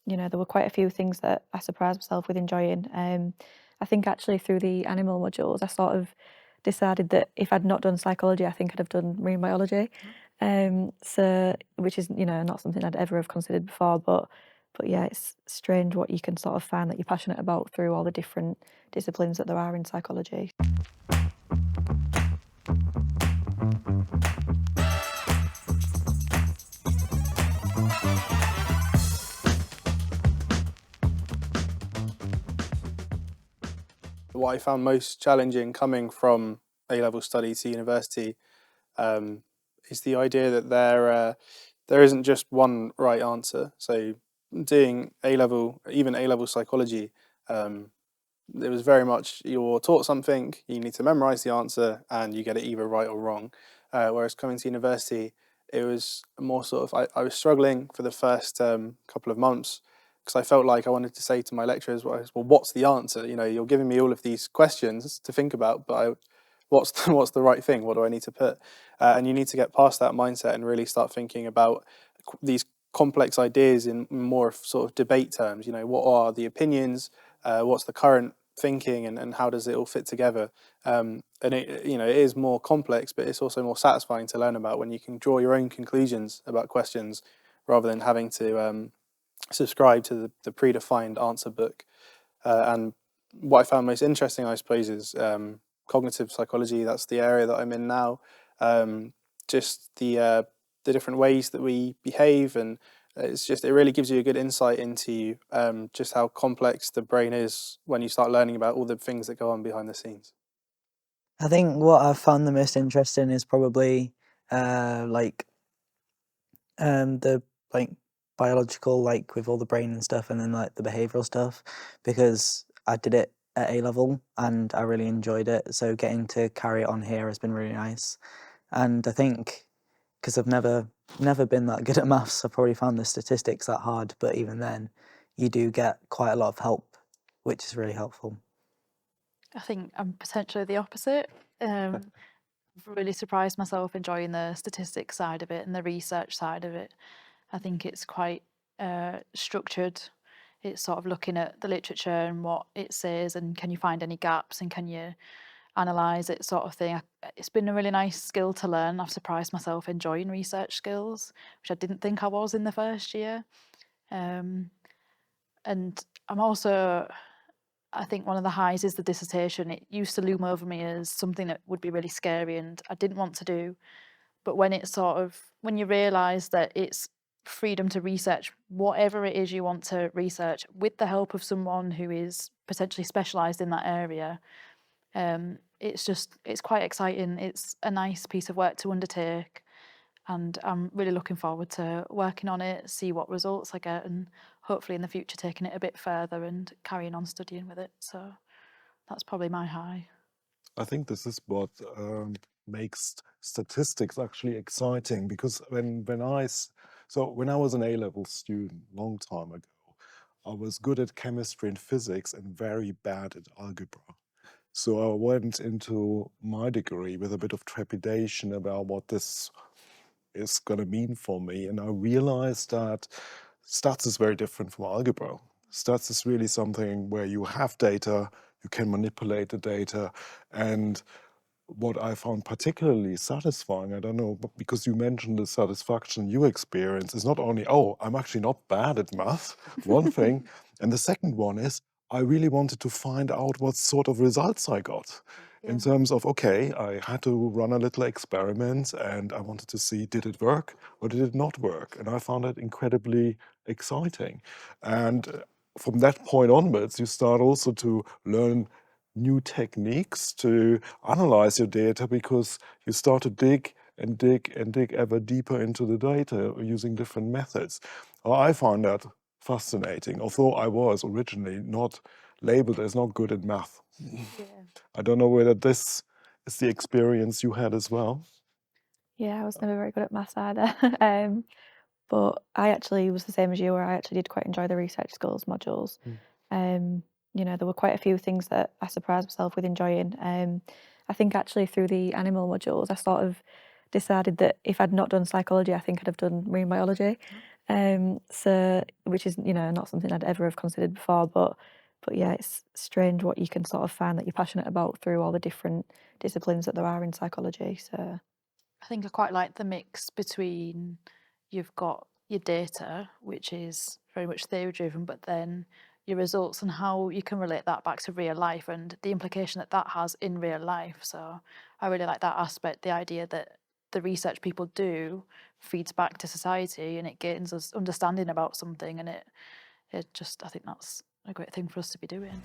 there were quite a few things that I surprised myself with enjoying. I think actually through the animal modules, I sort of decided that if I'd not done psychology, I think I'd have done marine biology. So which is, not something I'd ever have considered before, but yeah, it's strange what you can sort of find that you're passionate about through all the different disciplines that there are in psychology. What I found most challenging coming from A-level study to university is the idea that there isn't just one right answer. So doing A-level, even A-level psychology, it was very much you're taught something, you need to memorize the answer, and you get it either right or wrong. Whereas coming to university, it was more sort of I was struggling for the first couple of months because I felt like I wanted to say to my lecturers, well, what's the answer? You're giving me all of these questions to think about, but what's the right thing? What do I need to put? And you need to get past that mindset and really start thinking about these complex ideas in more of sort of debate terms. What are the opinions? What's the current thinking, and how does it all fit together? And it is more complex, but it's also more satisfying to learn about when you can draw your own conclusions about questions rather than having to subscribe to the predefined answer book. And what I found most interesting, I suppose, is cognitive psychology. That's the area that I'm in now. Just the different ways that we behave, and it really gives you a good insight into just how complex the brain is when you start learning about all the things that go on behind the scenes. I think what I've found the most interesting is probably the biological, with all the brain and stuff, and then the behavioural stuff, because I did it at A level and I really enjoyed it. So getting to carry it on here has been really nice. And I think because I've never been that good at maths, I probably found the statistics that hard. But even then, you do get quite a lot of help, which is really helpful. I think I'm potentially the opposite. I've really surprised myself enjoying the statistics side of it and the research side of it. I think it's quite structured. It's sort of looking at the literature and what it says, and can you find any gaps, and can you analyse it, sort of thing. It's been a really nice skill to learn. I've surprised myself enjoying research skills, which I didn't think I was in the first year. And I'm also, I think one of the highs is the dissertation. It used to loom over me as something that would be really scary and I didn't want to do. But when when you realise that it's freedom to research whatever it is you want to research with the help of someone who is potentially specialised in that area, it's quite exciting. It's a nice piece of work to undertake, and I'm really looking forward to working on it, see what results I get, and hopefully in the future taking it a bit further and carrying on studying with it. So that's probably my high. I think this is what makes statistics actually exciting, because when I was an A-level student long time ago, I was good at chemistry and physics and very bad at algebra. So I went into my degree with a bit of trepidation about what this is going to mean for me. And I realized that stats is very different from algebra. Stats is really something where you have data, you can manipulate the data. And what I found particularly satisfying, I don't know, but because you mentioned the satisfaction you experience, is not only, oh, I'm actually not bad at math, one thing. And the second one is, I really wanted to find out what sort of results I got. In terms of, okay, I had to run a little experiment and I wanted to see, did it work or did it not work? And I found it incredibly exciting. And from that point onwards, you start also to learn new techniques to analyze your data, because you start to dig and dig and dig ever deeper into the data using different methods. I find that fascinating, although I was originally not labeled as not good at math. Yeah. I don't know whether this is the experience you had as well. Yeah, I was never very good at maths either. But I actually was the same as you, where I actually did quite enjoy the research skills modules. There were quite a few things that I surprised myself with enjoying. I think actually through the animal modules, I sort of decided that if I'd not done psychology, I think I'd have done marine biology. So, which is, you know, not something I'd ever have considered before, but yeah, it's strange what you can sort of find that you're passionate about through all the different disciplines that there are in psychology. So I think I quite like the mix between you've got your data, which is very much theory driven, but then your results and how you can relate that back to real life and the implication that that has in real life. So I really like that aspect, the idea that the research people do feeds back to society and it gains us understanding about something, and it just, I think that's a great thing for us to be doing.